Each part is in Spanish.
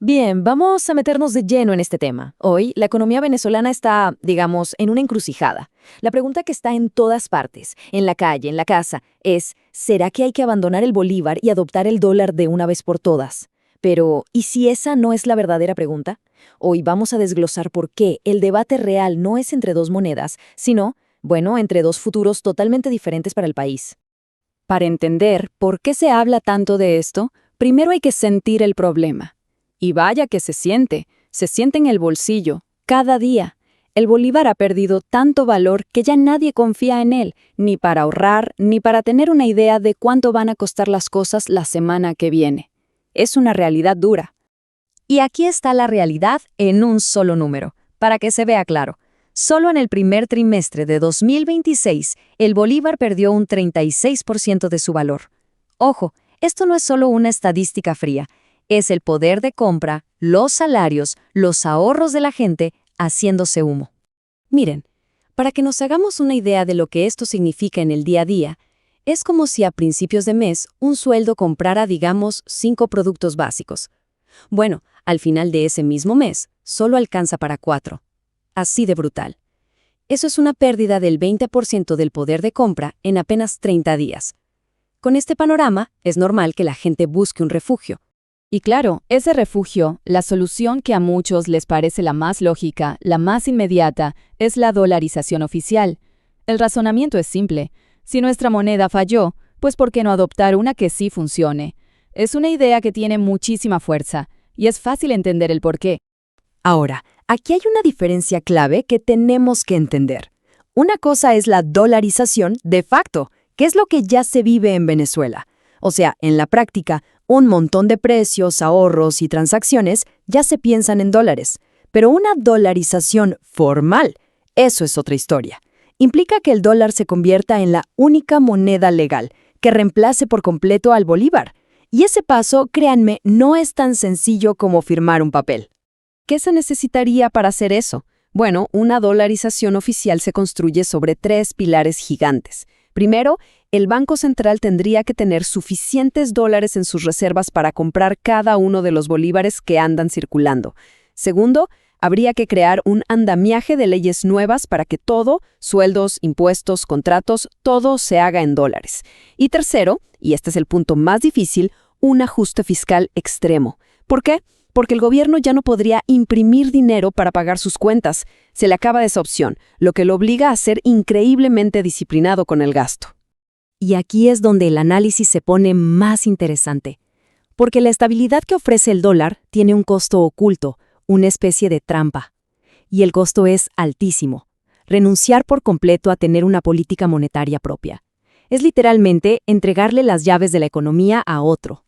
Bien, vamos a meternos de lleno en este tema. Hoy, la economía venezolana está, digamos, en una encrucijada. La pregunta que está en todas partes, en la calle, en la casa, es, ¿será que hay que abandonar el bolívar y adoptar el dólar de una vez por todas? Pero, ¿y si esa no es la verdadera pregunta? Hoy vamos a desglosar por qué el debate real no es entre dos monedas, sino, bueno, entre dos futuros totalmente diferentes para el país. Para entender por qué se habla tanto de esto, primero hay que sentir el problema. Y vaya que se siente en el bolsillo, cada día. El bolívar ha perdido tanto valor que ya nadie confía en él, ni para ahorrar, ni para tener una idea de cuánto van a costar las cosas la semana que viene. Es una realidad dura. Y aquí está la realidad en un solo número, para que se vea claro. Solo en el primer trimestre de 2026, el bolívar perdió un 36% de su valor. Ojo, esto no es solo una estadística fría, es el poder de compra, los salarios, los ahorros de la gente haciéndose humo. Miren, para que nos hagamos una idea de lo que esto significa en el día a día, es como si a principios de mes un sueldo comprara, digamos, 5 productos básicos. Bueno, al final de ese mismo mes, solo alcanza para 4. Así de brutal. Eso es una pérdida del 20% del poder de compra en apenas 30 días. Con este panorama, es normal que la gente busque un refugio. Y claro, ese refugio, la solución que a muchos les parece la más lógica, la más inmediata, es la dolarización oficial. El razonamiento es simple. Si nuestra moneda falló, pues ¿por qué no adoptar una que sí funcione? Es una idea que tiene muchísima fuerza, y es fácil entender el porqué. Ahora, aquí hay una diferencia clave que tenemos que entender. Una cosa es la dolarización de facto, que es lo que ya se vive en Venezuela. O sea, en la práctica, un montón de precios, ahorros y transacciones ya se piensan en dólares. Pero una dolarización formal, eso es otra historia. Implica que el dólar se convierta en la única moneda legal, que reemplace por completo al bolívar. Y ese paso, créanme, no es tan sencillo como firmar un papel. ¿Qué se necesitaría para hacer eso? Bueno, una dolarización oficial se construye sobre 3 pilares gigantes. Primero, el Banco Central tendría que tener suficientes dólares en sus reservas para comprar cada uno de los bolívares que andan circulando. Segundo, habría que crear un andamiaje de leyes nuevas para que todo, sueldos, impuestos, contratos, todo se haga en dólares. Y tercero, y este es el punto más difícil, un ajuste fiscal extremo. ¿Por qué? Porque el gobierno ya no podría imprimir dinero para pagar sus cuentas. Se le acaba esa opción, lo que lo obliga a ser increíblemente disciplinado con el gasto. Y aquí es donde el análisis se pone más interesante. Porque la estabilidad que ofrece el dólar tiene un costo oculto, una especie de trampa. Y el costo es altísimo. Renunciar por completo a tener una política monetaria propia. Es literalmente entregarle las llaves de la economía a otro.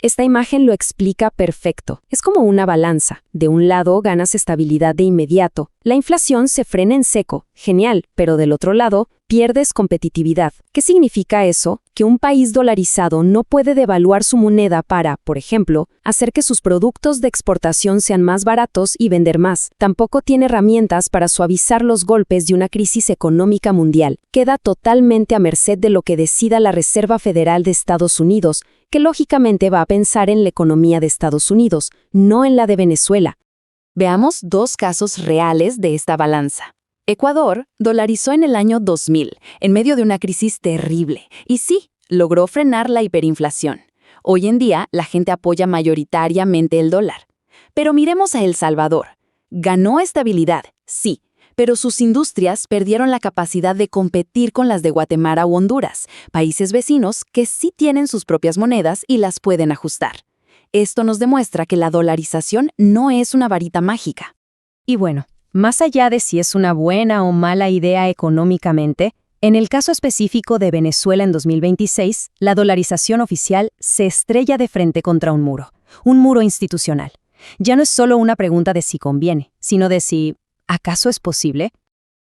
Esta imagen lo explica perfecto. Es como una balanza. De un lado ganas estabilidad de inmediato. La inflación se frena en seco. Genial. Pero del otro lado, pierdes competitividad. ¿Qué significa eso? Que un país dolarizado no puede devaluar su moneda para, por ejemplo, hacer que sus productos de exportación sean más baratos y vender más. Tampoco tiene herramientas para suavizar los golpes de una crisis económica mundial. Queda totalmente a merced de lo que decida la Reserva Federal de Estados Unidos, que lógicamente va a pensar en la economía de Estados Unidos, no en la de Venezuela. Veamos 2 casos reales de esta balanza. Ecuador dolarizó en el año 2000, en medio de una crisis terrible, y sí, logró frenar la hiperinflación. Hoy en día, la gente apoya mayoritariamente el dólar. Pero miremos a El Salvador. Ganó estabilidad, sí, pero sus industrias perdieron la capacidad de competir con las de Guatemala u Honduras, países vecinos que sí tienen sus propias monedas y las pueden ajustar. Esto nos demuestra que la dolarización no es una varita mágica. Y bueno, más allá de si es una buena o mala idea económicamente, en el caso específico de Venezuela en 2026, la dolarización oficial se estrella de frente contra un muro institucional. Ya no es solo una pregunta de si conviene, sino de si ¿acaso es posible?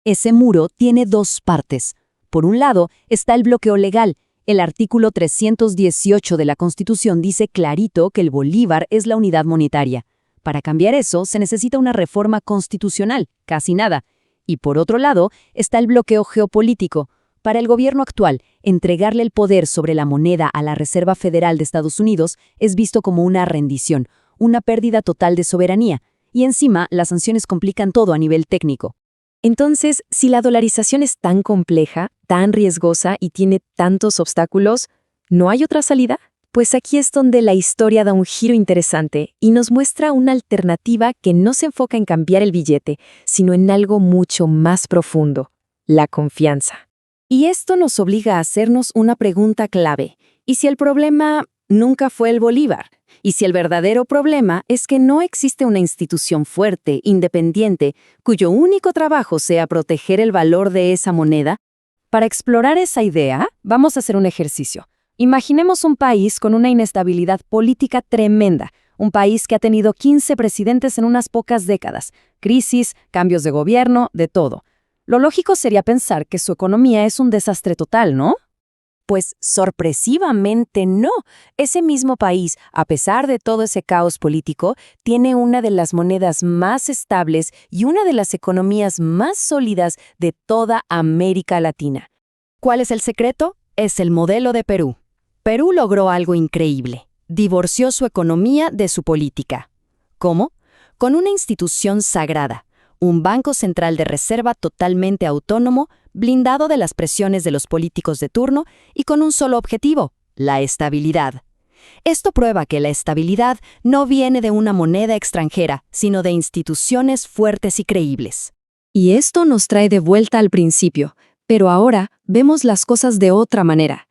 Ese muro tiene 2 partes. Por un lado está el bloqueo legal. El artículo 318 de la Constitución dice clarito que el bolívar es la unidad monetaria. Para cambiar eso se necesita una reforma constitucional, casi nada. Y por otro lado está el bloqueo geopolítico. Para el gobierno actual, entregarle el poder sobre la moneda a la Reserva Federal de Estados Unidos es visto como una rendición, una pérdida total de soberanía, y encima las sanciones complican todo a nivel técnico. Entonces, si la dolarización es tan compleja, tan riesgosa y tiene tantos obstáculos, ¿no hay otra salida? Pues aquí es donde la historia da un giro interesante y nos muestra una alternativa que no se enfoca en cambiar el billete, sino en algo mucho más profundo: la confianza. Y esto nos obliga a hacernos una pregunta clave. ¿Y si el problema nunca fue el bolívar? ¿Y si el verdadero problema es que no existe una institución fuerte, independiente, cuyo único trabajo sea proteger el valor de esa moneda? Para explorar esa idea, vamos a hacer un ejercicio. Imaginemos un país con una inestabilidad política tremenda, un país que ha tenido 15 presidentes en unas pocas décadas, crisis, cambios de gobierno, de todo. Lo lógico sería pensar que su economía es un desastre total, ¿no? Pues sorpresivamente no. Ese mismo país, a pesar de todo ese caos político, tiene una de las monedas más estables y una de las economías más sólidas de toda América Latina. ¿Cuál es el secreto? Es el modelo de Perú. Perú logró algo increíble. Divorció su economía de su política. ¿Cómo? Con una institución sagrada, un banco central de reserva totalmente autónomo, blindado de las presiones de los políticos de turno y con un solo objetivo: la estabilidad. Esto prueba que la estabilidad no viene de una moneda extranjera, sino de instituciones fuertes y creíbles. Y esto nos trae de vuelta al principio, pero ahora vemos las cosas de otra manera.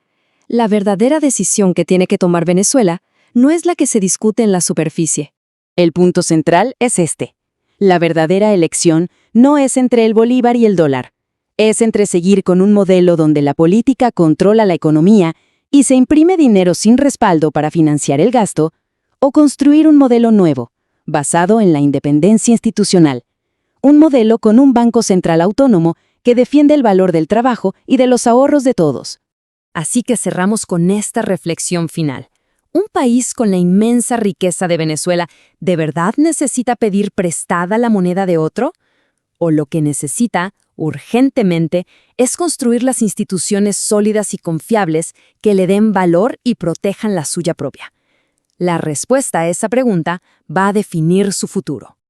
La verdadera decisión que tiene que tomar Venezuela no es la que se discute en la superficie. El punto central es este: la verdadera elección no es entre el bolívar y el dólar. Es entre seguir con un modelo donde la política controla la economía y se imprime dinero sin respaldo para financiar el gasto, o construir un modelo nuevo, basado en la independencia institucional. Un modelo con un banco central autónomo que defiende el valor del trabajo y de los ahorros de todos. Así que cerramos con esta reflexión final. ¿Un país con la inmensa riqueza de Venezuela de verdad necesita pedir prestada la moneda de otro? ¿O lo que necesita, urgentemente, es construir las instituciones sólidas y confiables que le den valor y protejan la suya propia? La respuesta a esa pregunta va a definir su futuro.